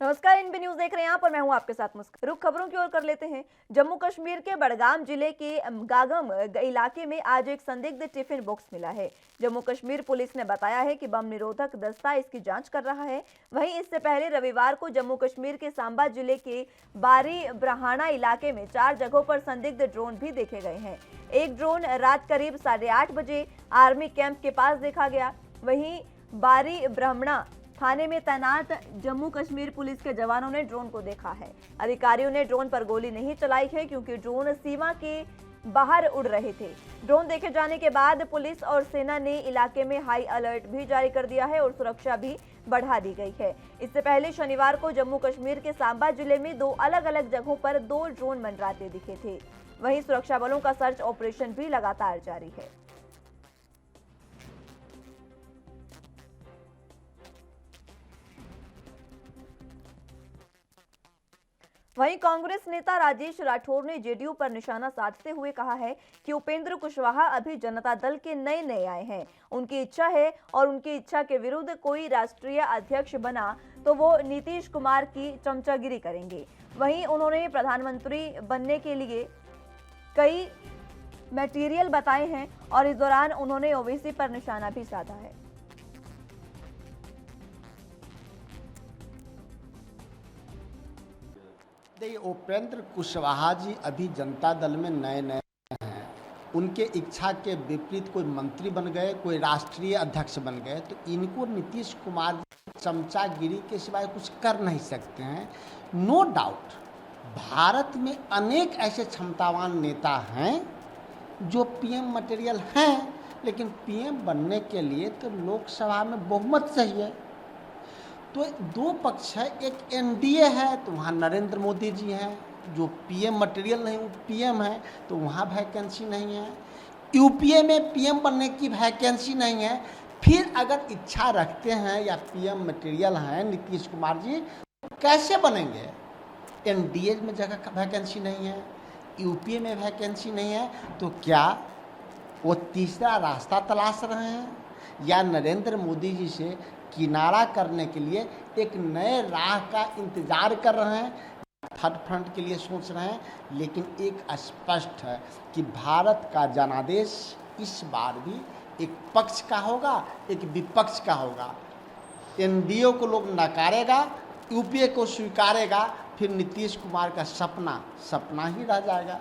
नमस्कार, NB news देख रहे हैं आप और मैं हूं आपके साथ मुस्कान। रुख खबरों की ओर कर लेते हैं। जम्मू कश्मीर के बड़गाम जिले के गागम इलाके में आज एक संदिग्ध टिफिन बॉक्स मिला है। जम्मू कश्मीर पुलिस ने बताया है कि बम निरोधक दस्ता इसकी जांच कर रहा है। वहीं इससे पहले रविवार को जम्मू कश्मीर के सांबा जिले के बारी ब्राह्मणा इलाके में 4 जगहों पर संदिग्ध ड्रोन भी देखे गए हैं। एक ड्रोन रात करीब 8:30 बजे आर्मी कैंप के पास देखा गया। वहीं बारी ब्राह्मणा थाने में तैनात जम्मू कश्मीर पुलिस के जवानों ने ड्रोन को देखा है। अधिकारियों ने ड्रोन पर गोली नहीं चलाई है क्योंकि ड्रोन सीमा के बाहर उड़ रहे थे। ड्रोन देखे जाने के बाद पुलिस और सेना ने इलाके में हाई अलर्ट भी जारी कर दिया है और सुरक्षा भी बढ़ा दी गई है। इससे पहले शनिवार को जम्मू कश्मीर के सांबा जिले में 2 अलग-अलग जगहों पर 2 ड्रोन मंडराते दिखे थे। वहीं सुरक्षा बलों का सर्च ऑपरेशन भी लगातार जारी है। वहीं कांग्रेस नेता राजेश राठौर ने जेडीयू पर निशाना साधते हुए कहा है कि उपेंद्र कुशवाहा अभी जनता दल के नए आए हैं। उनकी इच्छा है और उनकी इच्छा के विरुद्ध कोई राष्ट्रीय अध्यक्ष बना तो वो नीतीश कुमार की चमचागिरी करेंगे। वहीं उन्होंने प्रधानमंत्री बनने के लिए कई मटेरियल बताए हैं और इस दौरान उन्होंने ओवैसी पर निशाना भी साधा है। देखिए, उपेंद्र कुशवाहा जी अभी जनता दल में नए हैं। उनके इच्छा के विपरीत कोई मंत्री बन गए, कोई राष्ट्रीय अध्यक्ष बन गए तो इनको नीतीश कुमार चमचागिरी के सिवाय कुछ कर नहीं सकते हैं। नो डाउट भारत में अनेक ऐसे क्षमतावान नेता हैं जो पीएम मटेरियल हैं, लेकिन पीएम बनने के लिए तो लोकसभा में बहुमत चाहिए। तो 2 पक्ष है, एक एनडीए है तो वहाँ नरेंद्र मोदी जी हैं जो पीएम मटेरियल नहीं, वो पीएम है तो वहाँ वैकेंसी नहीं है। यूपीए में पीएम बनने की वैकेंसी नहीं है। फिर अगर इच्छा रखते हैं या पीएम मटेरियल हैं नीतीश कुमार जी तो कैसे बनेंगे? एनडीए में जगह वैकेंसी नहीं है, यूपीए में वैकेंसी नहीं है, तो क्या वो तीसरा रास्ता तलाश रहे हैं या नरेंद्र मोदी जी से किनारा करने के लिए एक नए राह का इंतजार कर रहे हैं, थर्ड फ्रंट के लिए सोच रहे हैं? लेकिन एक स्पष्ट है कि भारत का जनादेश इस बार भी एक पक्ष का होगा, एक विपक्ष का होगा। एनडीए को लोग नकारेगा, यूपीए को स्वीकारेगा, फिर नीतीश कुमार का सपना ही रह जाएगा।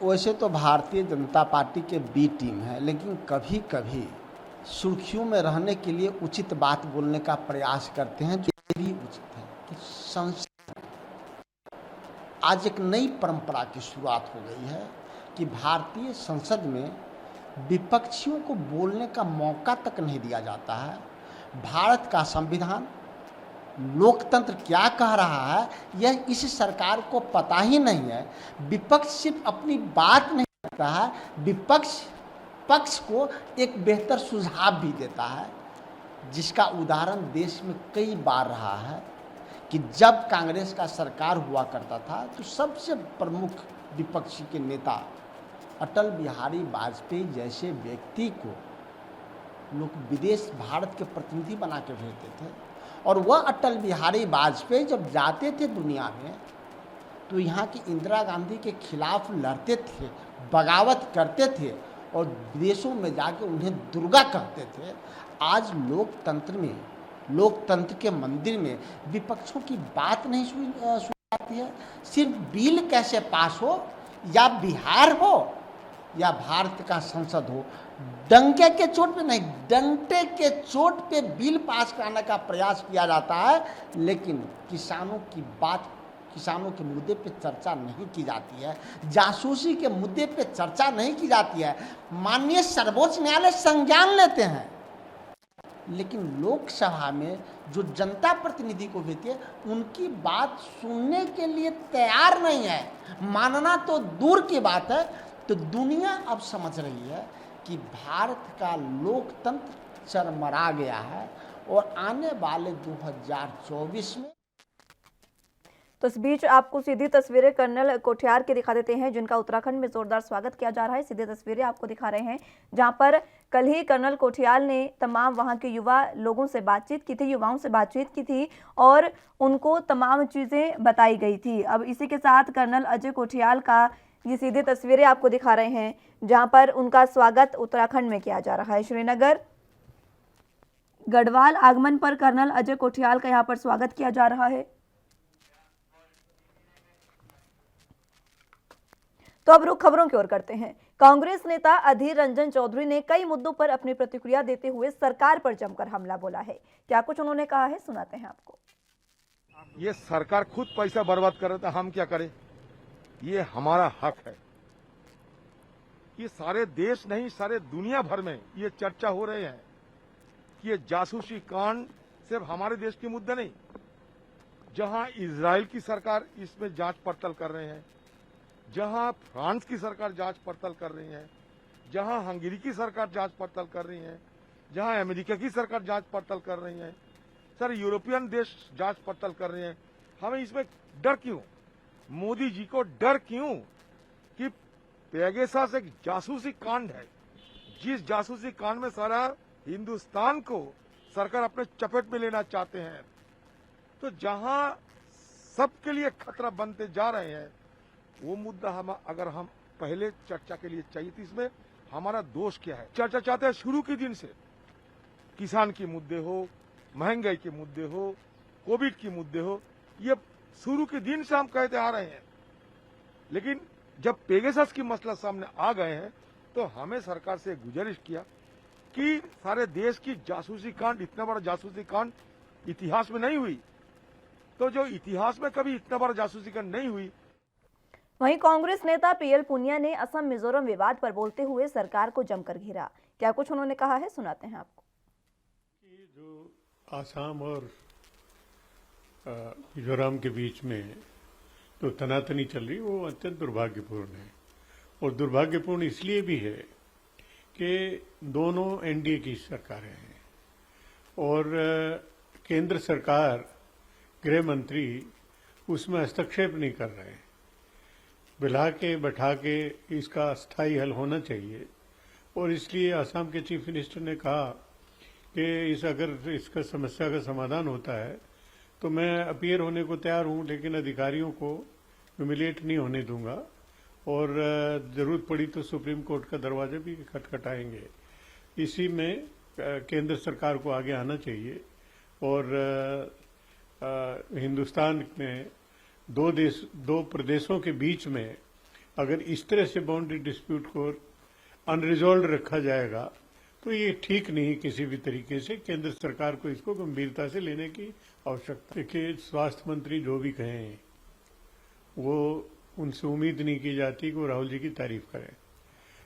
वैसे तो भारतीय जनता पार्टी के बी टीम है, लेकिन कभी कभी सुर्खियों में रहने के लिए उचित बात बोलने का प्रयास करते हैं, जो भी उचित है कि संसद आज एक नई परंपरा की शुरुआत हो गई है कि भारतीय संसद में विपक्षियों को बोलने का मौका तक नहीं दिया जाता है। भारत का संविधान, लोकतंत्र क्या कह रहा है यह इस सरकार को पता ही नहीं है। विपक्ष सिर्फ अपनी बात नहीं करता है, विपक्ष पक्ष को एक बेहतर सुझाव भी देता है, जिसका उदाहरण देश में कई बार रहा है कि जब कांग्रेस का सरकार हुआ करता था तो सबसे प्रमुख विपक्षी के नेता अटल बिहारी वाजपेयी जैसे व्यक्ति को लोग विदेश भारत के प्रतिनिधि बना के भेजते थे, और वह अटल बिहारी वाजपेयी जब जाते थे दुनिया में तो यहाँ की इंदिरा गांधी के खिलाफ लड़ते थे, बगावत करते थे और विदेशों में जाके उन्हें दुर्गा कहते थे। आज लोकतंत्र के मंदिर में विपक्षों की बात नहीं सुनी जाती है। सिर्फ बिल कैसे पास हो, या बिहार हो या भारत का संसद हो, डंके के चोट पे नहीं, डंटे के चोट पे बिल पास कराने का प्रयास किया जाता है, लेकिन किसानों के मुद्दे पे चर्चा नहीं की जाती है, जासूसी के मुद्दे पे चर्चा नहीं की जाती है। माननीय सर्वोच्च न्यायालय संज्ञान लेते हैं, लेकिन लोकसभा में जो जनता प्रतिनिधि को भेजती है उनकी बात सुनने के लिए तैयार नहीं है। मानना तो दूर की बात है। तो दुनिया अब समझ रही है कि भारत का लोकतंत्र चरमरा गया है और आने वाले 2024 में तो इस बीच आपको सीधी तस्वीरें कर्नल कोठियाल की दिखा देते हैं, जिनका उत्तराखंड में जोरदार स्वागत किया जा रहा है। सीधी तस्वीरें आपको दिखा रहे हैं, जहां पर कल ही कर्नल कोठियाल ने तमाम वहां के युवा लोगों से बातचीत की थी, युवाओं से बातचीत की थी और उनको तमाम चीजें बताई गई थी। अब इसी के साथ कर्नल अजय कोठियाल का ये सीधी तस्वीरें आपको दिखा रहे हैं, जहां पर उनका स्वागत उत्तराखंड में किया जा रहा है। श्रीनगर गढ़वाल आगमन पर कर्नल अजय कोठियाल का यहां पर स्वागत किया जा रहा है। तो अब रुख खबरों की ओर करते हैं। कांग्रेस नेता अधीर रंजन चौधरी ने कई मुद्दों पर अपनी प्रतिक्रिया देते हुए सरकार पर जमकर हमला बोला है। क्या कुछ उन्होंने कहा है, सुनाते हैं आपको। ये सरकार खुद पैसा बर्बाद कर रहा था, हम क्या करें? ये हमारा हक है। ये सारे देश नहीं, सारे दुनिया भर में ये चर्चा हो रहे हैं कि ये जासूसी कांड सिर्फ हमारे देश के मुद्दे नहीं, जहां इजराइल की सरकार इसमें जांच पड़ताल कर रहे हैं, जहां फ्रांस की सरकार जांच पड़ताल कर रही है, जहां हंगरी की सरकार जांच पड़ताल कर रही है, जहां अमेरिका की सरकार जांच पड़ताल कर रही है, सर यूरोपियन देश जांच पड़ताल कर रहे हैं। हमें इसमें डर क्यों? मोदी जी को डर क्यों कि पेगासस एक जासूसी कांड है, जिस जासूसी कांड में सारा हिंदुस्तान को सरकार अपने चपेट में लेना चाहते हैं। तो जहां सबके लिए खतरा बनते जा रहे हैं, वो मुद्दा अगर हम पहले चर्चा के लिए चाहिए थी। इसमें हमारा दोष क्या है? चर्चा चाहते हैं शुरू के दिन से, किसान के मुद्दे हो, महंगाई के मुद्दे हो, कोविड के मुद्दे हो, ये शुरू के दिन से हम कहते आ रहे हैं। लेकिन जब पेगासस की मसला सामने आ गए हैं, तो हमें सरकार से गुजारिश किया कि सारे देश की जासूसी कांड, इतना बड़ा जासूसी कांड इतिहास में नहीं हुई। तो जो इतिहास में कभी इतना बड़ा जासूसी कांड नहीं हुई। वहीं कांग्रेस नेता पीएल पुनिया ने असम मिजोरम विवाद पर बोलते हुए सरकार को जमकर घेरा। क्या कुछ उन्होंने कहा है, सुनाते हैं आपको। जो आसाम और मिजोरम के बीच में जो तनातनी चल रही वो अत्यंत दुर्भाग्यपूर्ण है, और दुर्भाग्यपूर्ण इसलिए भी है कि दोनों एनडीए की सरकारें हैं और केंद्र सरकार गृह मंत्री उसमें हस्तक्षेप नहीं कर रहे हैं। बिला के बैठा के इसका स्थायी हल होना चाहिए, और इसलिए असम के चीफ मिनिस्टर ने कहा कि अगर इसका समस्या का समाधान होता है तो मैं अपीयर होने को तैयार हूं, लेकिन अधिकारियों को ह्यूमिलिएट नहीं होने दूंगा और जरूरत पड़ी तो सुप्रीम कोर्ट का दरवाजा भी खटखटाएंगे। इसी में केंद्र सरकार को आगे आना चाहिए, और हिंदुस्तान में दो प्रदेशों के बीच में अगर इस तरह से बाउंड्री डिस्प्यूट को अनरिजॉल्व रखा जाएगा तो ये ठीक नहीं। किसी भी तरीके से केंद्र सरकार को इसको गंभीरता से लेने की आवश्यकता। देखिए, स्वास्थ्य मंत्री जो भी कहें वो उनसे उम्मीद नहीं की जाती कि वो राहुल जी की तारीफ करें,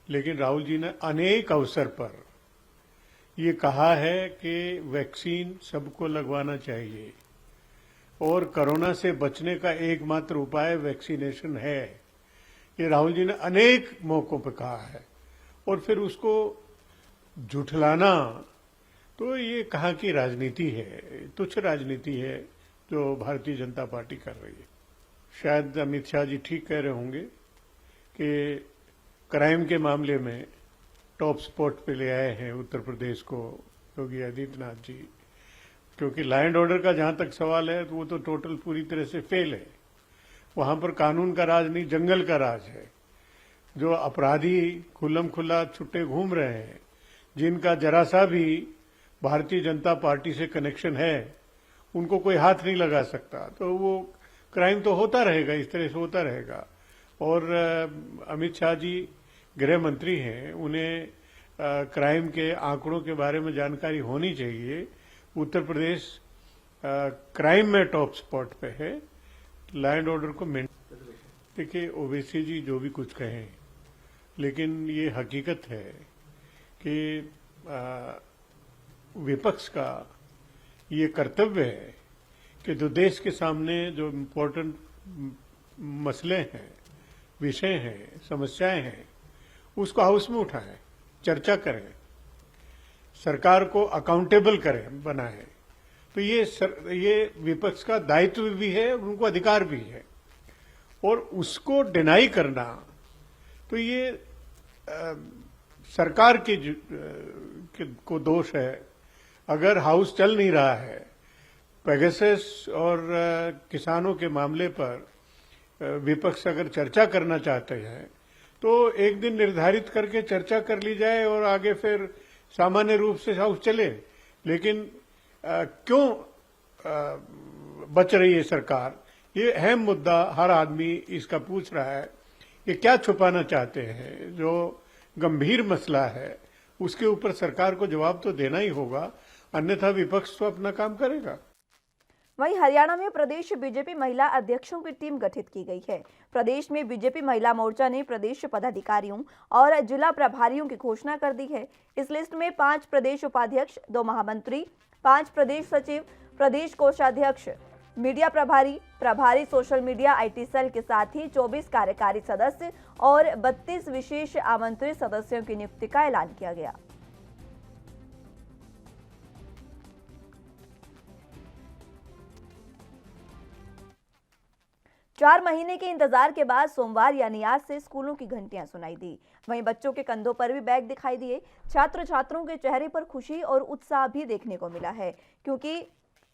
लेकिन राहुल जी ने अनेक अवसर पर ये कहा है कि वैक्सीन सबको लगवाना चाहिए और कोरोना से बचने का एकमात्र उपाय वैक्सीनेशन है। ये राहुल जी ने अनेक मौकों पर कहा है, और फिर उसको झुठलाना तो ये कहाँ की राजनीति है, तुच्छ राजनीति है जो भारतीय जनता पार्टी कर रही है। शायद अमित शाह जी ठीक कह रहे होंगे कि क्राइम के मामले में टॉप स्पॉट पे ले आए हैं उत्तर प्रदेश को योगी आदित्यनाथ जी, क्योंकि लॉ एंड ऑर्डर का जहां तक सवाल है तो वो तो टोटल पूरी तरह से फेल है। वहां पर कानून का राज नहीं, जंगल का राज है। जो अपराधी खुल्लम खुल्ला छुट्टे घूम रहे हैं, जिनका जरा सा भी भारतीय जनता पार्टी से कनेक्शन है, उनको कोई हाथ नहीं लगा सकता। तो वो क्राइम तो होता रहेगा, इस तरह से होता रहेगा। और अमित शाह जी गृह मंत्री हैं, उन्हें क्राइम के आंकड़ों के बारे में जानकारी होनी चाहिए। उत्तर प्रदेश क्राइम में टॉप स्पॉट पे है, लॉ एंड ऑर्डर को मेंटेन। देखिए, ओवैसी जी जो भी कुछ कहें, लेकिन ये हकीकत है कि विपक्ष का ये कर्तव्य है कि जो देश के सामने जो इम्पोर्टेंट मसले हैं, विषय हैं, समस्याएं हैं, उसको हाउस में उठाएं, चर्चा करें, सरकार को अकाउंटेबल करें, बनाएं। तो ये विपक्ष का दायित्व भी है और उनको अधिकार भी है, और उसको डिनाई करना तो ये सरकार को दोष है। अगर हाउस चल नहीं रहा है, पेगासस और किसानों के मामले पर विपक्ष अगर चर्चा करना चाहते हैं तो एक दिन निर्धारित करके चर्चा कर ली जाए और आगे फिर सामान्य रूप से हाउस चले। लेकिन क्यों बच रही है सरकार, ये अहम मुद्दा हर आदमी इसका पूछ रहा है कि क्या छुपाना चाहते हैं। जो गंभीर मसला है उसके ऊपर सरकार को जवाब तो देना ही होगा, अन्यथा विपक्ष तो अपना काम करेगा। वहीं हरियाणा में प्रदेश बीजेपी महिला अध्यक्षों की टीम गठित की गई है। प्रदेश में बीजेपी महिला मोर्चा ने प्रदेश पदाधिकारियों और जिला प्रभारियों की घोषणा कर दी है। इस लिस्ट में 5 प्रदेश उपाध्यक्ष, 2 महामंत्री, 5 प्रदेश सचिव, प्रदेश कोषाध्यक्ष, मीडिया प्रभारी सोशल मीडिया आईटी सेल के साथ ही 24 कार्यकारी सदस्य और 32 विशेष आमंत्रित सदस्यों की नियुक्ति का ऐलान किया गया। चार महीने के इंतजार के बाद सोमवार यानी आज से स्कूलों की घंटियां सुनाई दी। वहीं बच्चों के कंधों पर भी बैग दिखाई दिए। छात्र छात्राओं के चेहरे पर खुशी और उत्साह भी देखने को मिला है, क्योंकि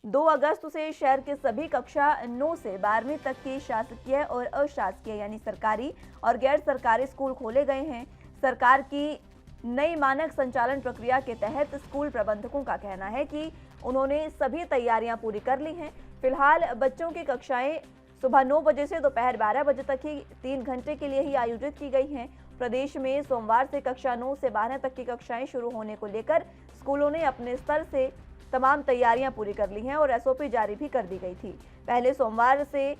2 अगस्त से शहर के सभी कक्षा 9 से 12वीं तक के शासकीय और अशासकीय यानी सरकारी और गैर सरकारी स्कूल खोले गए हैं। सरकार की नई मानक संचालन प्रक्रिया के तहत स्कूल प्रबंधकों का कहना है कि उन्होंने सभी तैयारियां पूरी कर ली हैं। फिलहाल बच्चों की कक्षाएं सुबह 9 बजे से दोपहर 12 बजे तक ही 3 घंटे के लिए ही आयोजित की गई हैं। प्रदेश में सोमवार से कक्षा 9 से 12 तक की कक्षाएं शुरू होने को लेकर स्कूलों ने अपने स्तर से तमाम तैयारियां पूरी कर ली हैं और एसओपी जारी भी कर दी गई थी। पहले सोमवार से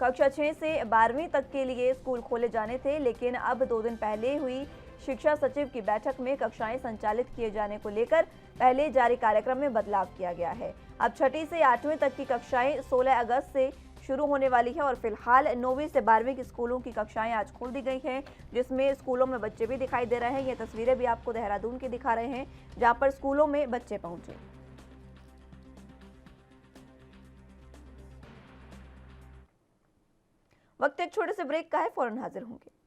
कक्षा 6 से 12वीं तक के लिए स्कूल खोले जाने थे, लेकिन अब 2 दिन पहले हुई शिक्षा सचिव की बैठक में कक्षाएं संचालित किए जाने को लेकर पहले जारी कार्यक्रम में बदलाव किया गया है। अब 6ठी से 8वीं तक की कक्षाएं 16 अगस्त से शुरू होने वाली है और फिलहाल 9वीं से 12वीं की स्कूलों की कक्षाएं आज खोल दी गई हैं, जिसमें स्कूलों में बच्चे भी दिखाई दे रहे हैं। ये तस्वीरें भी आपको देहरादून की दिखा रहे हैं, जहां पर स्कूलों में बच्चे पहुंचे। वक्त एक छोटे से ब्रेक का है, फौरन हाजिर होंगे।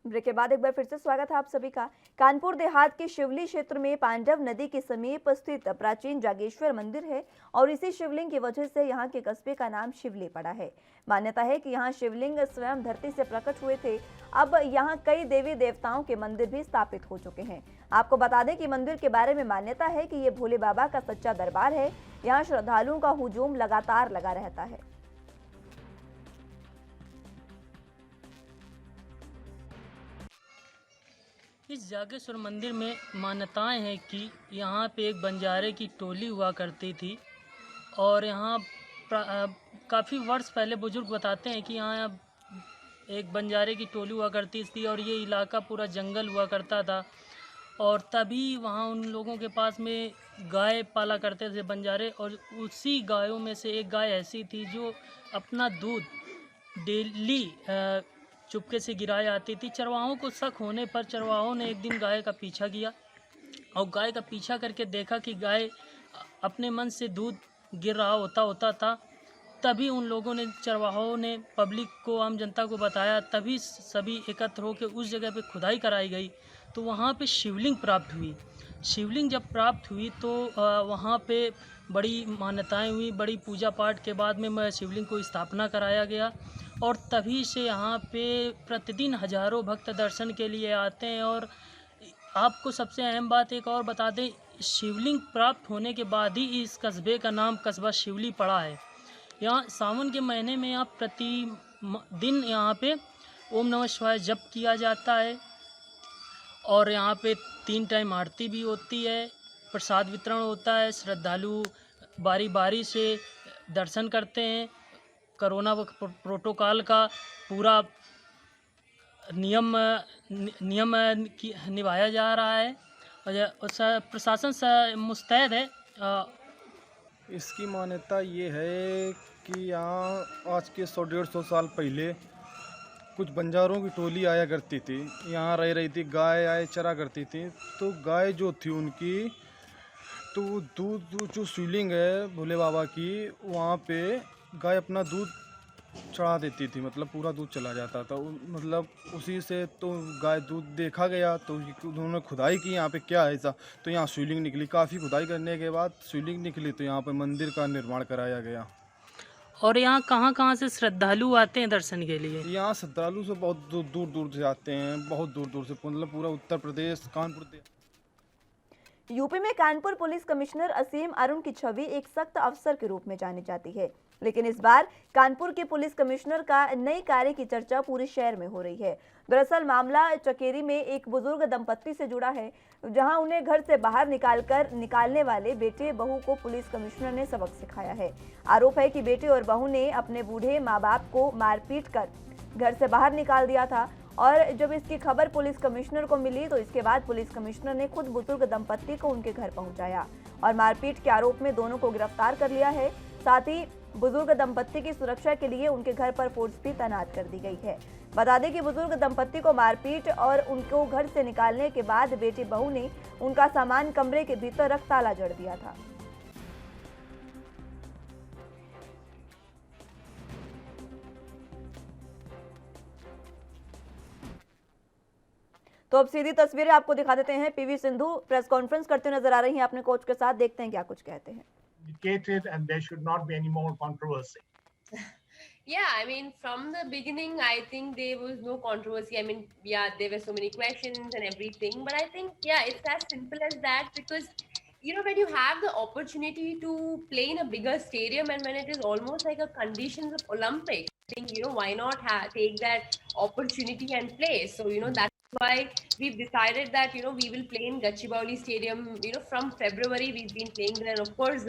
ब्रेक के बाद एक बार फिर से स्वागत है आप सभी का। कानपुर देहात के शिवली क्षेत्र में पांडव नदी के समीप स्थित प्राचीन जागेश्वर मंदिर है और इसी शिवलिंग की वजह से यहाँ के कस्बे का नाम शिवली पड़ा है। मान्यता है कि यहाँ शिवलिंग स्वयं धरती से प्रकट हुए थे। अब यहाँ कई देवी देवताओं के मंदिर भी स्थापित हो चुके हैं। आपको बता दें कि मंदिर के बारे में मान्यता है कि ये भोले बाबा का सच्चा दरबार है। यहाँ श्रद्धालुओं का हुजूम लगातार लगा रहता है। इस जागेश्वर मंदिर में मान्यताएं हैं कि यहाँ पे एक बंजारे की टोली हुआ करती थी और यहाँ काफ़ी वर्ष पहले बुजुर्ग बताते हैं कि यहाँ एक बंजारे की टोली हुआ करती थी और ये इलाका पूरा जंगल हुआ करता था और तभी वहाँ उन लोगों के पास में गाय पाला करते थे बंजारे, और उसी गायों में से एक गाय ऐसी थी जो अपना दूध डेली चुपके से गिराई आती थी। चरवाहों को शक होने पर चरवाहों ने एक दिन गाय का पीछा किया और गाय का पीछा करके देखा कि गाय अपने मन से दूध गिर रहा होता था। तभी उन लोगों ने, चरवाहों ने पब्लिक को, आम जनता को बताया। तभी सभी एकत्र होकर उस जगह पे खुदाई कराई गई तो वहाँ पे शिवलिंग प्राप्त हुई। शिवलिंग जब प्राप्त हुई तो वहाँ पे बड़ी मान्यताएं हुई। बड़ी पूजा पाठ के बाद में शिवलिंग को स्थापना कराया गया और तभी से यहाँ पे प्रतिदिन हजारों भक्त दर्शन के लिए आते हैं। और आपको सबसे अहम बात एक और बता दें, शिवलिंग प्राप्त होने के बाद ही इस कस्बे का नाम कस्बा शिवली पड़ा है। यहाँ सावन के महीने में आप प्रतिदिन यहाँ पे ओम नमः शिवाय जप किया जाता है और यहाँ पे 3 टाइम आरती भी होती है, प्रसाद वितरण होता है। श्रद्धालु बारी बारी से दर्शन करते हैं। कोरोना प्रोटोकॉल का पूरा नियम निभाया जा रहा है और प्रशासन मुस्तैद है। इसकी मान्यता ये है कि यहाँ आज के 100-150 साल पहले कुछ बंजारों की टोली आया करती थी, यहाँ रह रही थी, गाय आए चरा करती थी। तो गाय जो थी उनकी, तो वो दूध जो शिवलिंग है भोले बाबा की, वहाँ पे गाय अपना दूध चढ़ा देती थी, मतलब पूरा दूध चला जाता था। मतलब उसी से तो गाय दूध देखा गया, तो उन्होंने खुदाई की यहाँ पे क्या है ऐसा, तो यहाँ शिवलिंग निकली। काफ़ी खुदाई करने के बाद शिवलिंग निकली, तो यहाँ पे मंदिर का निर्माण कराया गया। और यहाँ कहाँ से श्रद्धालु आते हैं दर्शन के लिए? यहाँ श्रद्धालु से बहुत दूर दूर से आते हैं, बहुत दूर दूर से, मतलब पूरा उत्तर प्रदेश, कानपुर। यूपी में कानपुर पुलिस कमिश्नर असीम अरुण की छवि एक सख्त अफसर के रूप में जानी जाती है, लेकिन इस बार कानपुर के पुलिस कमिश्नर का नई कार्य की चर्चा पूरे शहर में हो रही है। दरअसल मामला चकेरी में एक बुजुर्ग दंपत्ति से जुड़ा है, जहां उन्हें घर से बाहर निकालने वाले बेटे बहू को पुलिस कमिश्नर ने सबक सिखाया है। आरोप है कि बेटे और बहू ने अपने बूढ़े माँ बाप को मारपीट कर घर से बाहर निकाल दिया था, और जब इसकी खबर पुलिस कमिश्नर को मिली तो इसके बाद पुलिस कमिश्नर ने खुद बुजुर्ग दंपत्ति को उनके घर पहुंचाया और मारपीट के आरोप में दोनों को गिरफ्तार कर लिया है। साथ ही बुजुर्ग दंपत्ति की सुरक्षा के लिए उनके घर पर फोर्स भी तैनात कर दी गई है। बता दें कि बुजुर्ग दंपत्ति को मारपीट और उनको घर से निकालने के बाद बेटी बहू ने उनका सामान कमरे के भीतर रख ताला जड़ दिया था। तो अब सीधी तस्वीरें आपको दिखा देते हैं। पीवी सिंधु प्रेस कॉन्फ्रेंस करते नजर आ रही हैं अपने कोच के साथ, देखते हैं क्या कुछ कहते हैं। And there should not be any more controversy. Yeah, I mean, from the beginning, I think there was no controversy. I mean, yeah, there were so many questions and everything, but I think, yeah, it's as simple as that, because, you know, when you have the opportunity to play in a bigger stadium and when it is almost like a conditions of Olympics, I think, you know, why not take that opportunity and play? So, you know, that's why we've decided that, you know, we will play in Gachibowli Stadium, you know, from February. We've been playing there, and of course,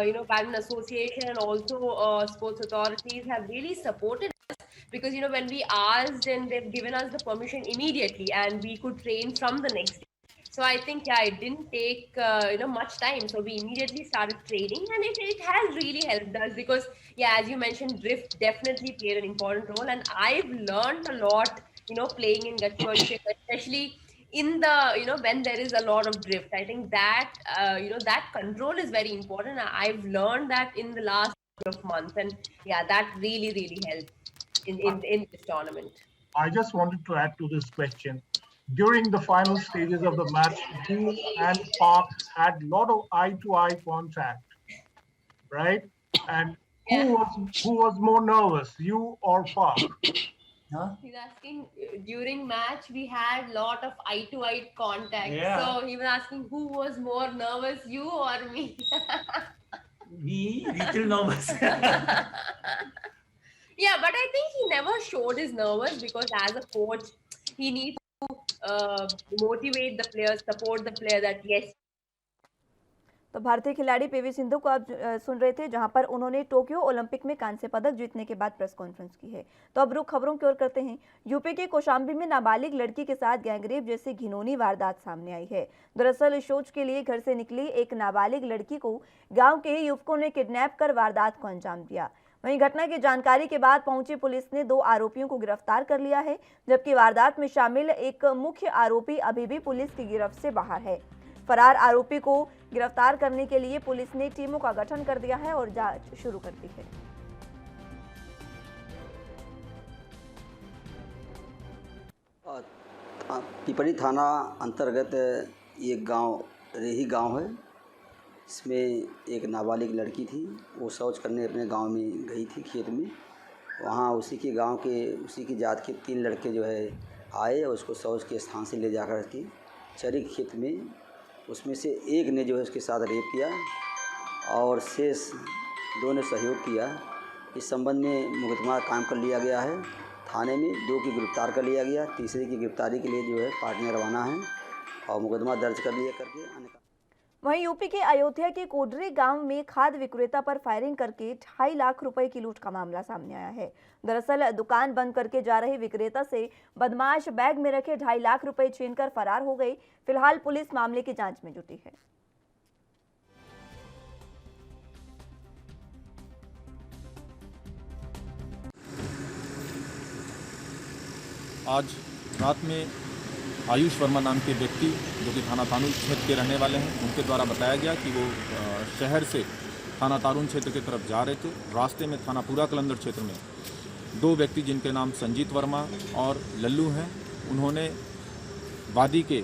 you know, Badminton Association and also sports authorities have really supported us, because, you know, when we asked and they've given us the permission immediately and we could train from the next day. So I think, yeah, it didn't take, you know, much time. So we immediately started training, and it has really helped us, because, yeah, as you mentioned, drift definitely played an important role, and I've learned a lot, you know, playing in Gachibowli, especially in the, you know, when there is a lot of drift. I think that, you know, that control is very important. I've learned that in the last couple of months, and yeah, that really helped in this tournament. I just wanted to add to this question. During the final stages of the match, you and Park had a lot of eye-to-eye contact, right? And who was more nervous, you or Park? He's asking, during match we had lot of eye-to-eye contact. Yeah. So he was asking who was more nervous, you or me? Me, little nervous. Yeah, but I think he never showed his nervous, because as a coach, he needs to motivate the players, support the player that yes. तो भारतीय खिलाड़ी PV Sindhu को आप सुन रहे थे, जहां पर उन्होंने टोक्यो ओलंपिक में कांस्य पदक जीतने के बाद प्रेस कॉन्फ्रेंस की है। तो अब रुख खबरों की ओर करते हैं। यूपी के कौशाम्बी में नाबालिग लड़की के साथ गैंगरेप जैसी घिनौनी वारदात सामने आई है। दरअसल शौच के लिए घर से निकली एक नाबालिग लड़की को गांव के ही युवकों ने किडनैप कर वारदात को अंजाम दिया। वहीं घटना की जानकारी के बाद पहुंची पुलिस ने 2 आरोपियों को गिरफ्तार कर लिया है, जबकि वारदात में शामिल एक मुख्य आरोपी अभी भी पुलिस की गिरफ्त से बाहर है। फरार आरोपी को गिरफ्तार करने के लिए पुलिस ने टीमों का गठन कर दिया है और जांच शुरू कर दी है। पिपरी थाना अंतर्गत एक गांव रेही गांव है। इसमें एक नाबालिग लड़की थी, वो शौच करने अपने गांव में गई थी खेत में। वहाँ उसी के गांव के उसी की जात के 3 लड़के जो है आए और उसको शौच के स्थान से ले जाकर के चरी खेत में, उसमें से एक ने जो है उसके साथ रेप किया और शेष 2 ने सहयोग किया। इस संबंध में मुकदमा कायम कर लिया गया है थाने में। 2 की गिरफ्तार कर लिया गया, तीसरे की गिरफ्तारी के लिए जो है पार्टियां रवाना हैं और मुकदमा दर्ज कर लिया करके। वहीं यूपी के अयोध्या के कोडरी गांव में खाद विक्रेता पर फायरिंग करके 2.5 लाख रुपए की लूट का मामला सामने आया है। दरअसल दुकान बंद करके जा रहे विक्रेता से बदमाश बैग में रखे 2.5 लाख रुपए छीनकर फरार हो गई। फिलहाल पुलिस मामले की जांच में जुटी है। आज रात में आयुष वर्मा नाम के व्यक्ति जो कि थाना तानूल क्षेत्र के रहने वाले हैं, उनके द्वारा बताया गया कि वो शहर से थाना तारून क्षेत्र की तरफ जा रहे थे। रास्ते में थाना पूरा कलंदर क्षेत्र में 2 व्यक्ति जिनके नाम संजीत वर्मा और लल्लू हैं, उन्होंने वादी के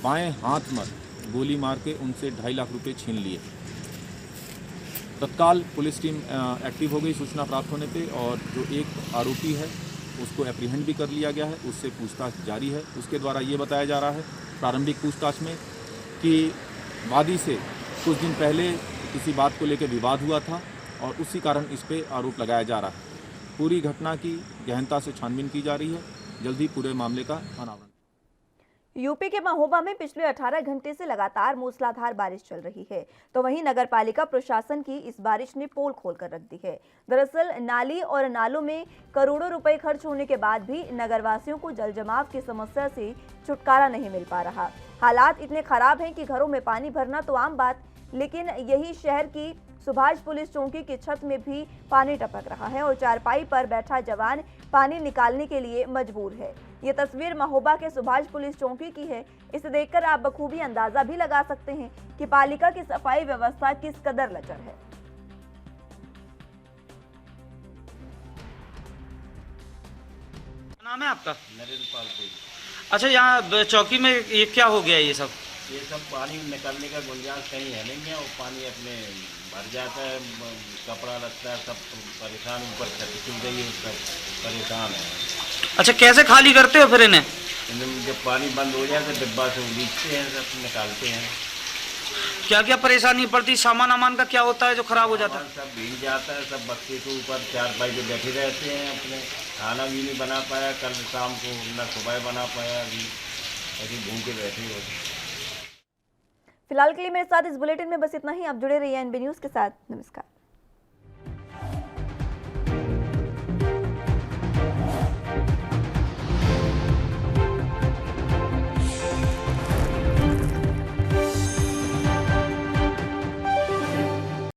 बाएं हाथ में गोली मार के उनसे 2.5 लाख रुपए छीन लिए। तत्काल पुलिस टीम एक्टिव हो गई सूचना प्राप्त होने पे, और जो एक आरोपी है उसको एप्रीहेंड भी कर लिया गया है, उससे पूछताछ जारी है। उसके द्वारा ये बताया जा रहा है प्रारंभिक पूछताछ में कि वादी से कुछ दिन पहले किसी बात को लेकर विवाद हुआ था और उसी कारण इस पे आरोप लगाया जा रहा है। पूरी घटना की गहनता से छानबीन की जा रही है, जल्द ही पूरे मामले का अनावरण। यूपी के महोबा में पिछले 18 घंटे से लगातार मूसलाधार बारिश चल रही है, तो वहीं नगरपालिका प्रशासन की इस बारिश ने पोल खोलकर रख दी है। दरअसल नाली और नालों में करोड़ों रुपए खर्च होने के बाद भी नगरवासियों को जल जमाव की समस्या से छुटकारा नहीं मिल पा रहा। हालात इतने खराब हैं कि घरों में पानी भरना तो आम बात, लेकिन यही शहर की सुभाष पुलिस चौकी की छत में भी पानी टपक रहा है और चारपाई पर बैठा जवान पानी निकालने के लिए मजबूर है। ये तस्वीर महोबा के सुभाष पुलिस चौकी की है। इसे देखकर आप बखूबी अंदाजा भी लगा सकते हैं कि पालिका की सफाई व्यवस्था किस कदर लचर है। नाम है आपका? नरेंद्र पाल सिंह। अच्छा, यहाँ चौकी में ये क्या हो गया? ये सब पानी निकालने का गुंजाइश कहीं है नहीं है, और पानी अपने भर जाता है, कपड़ा लगता है, सब परेशान, ऊपर छत टूट गई है, सब परेशान है। अच्छा, कैसे खाली करते हो फिर इन्हें? जब पानी बंद हो जाए तो डिब्बा से उलीचते हैं, सब निकालते हैं। क्या क्या परेशानी पड़ती? सामान वामान का क्या होता है जो खराब हो जाता है? सब भीग जाता है, सब बक्से के ऊपर चारपाई पे बैठे रहते हैं। अपने खाना भी नहीं बना पाया कल शाम को, न सुबह बना पाया, अभी ऐसे भूखे बैठे हो। फिलहाल के लिए मेरे साथ इस बुलेटिन में बस इतना ही। आप जुड़े रहिए एनबी न्यूज़ के साथ। नमस्कार।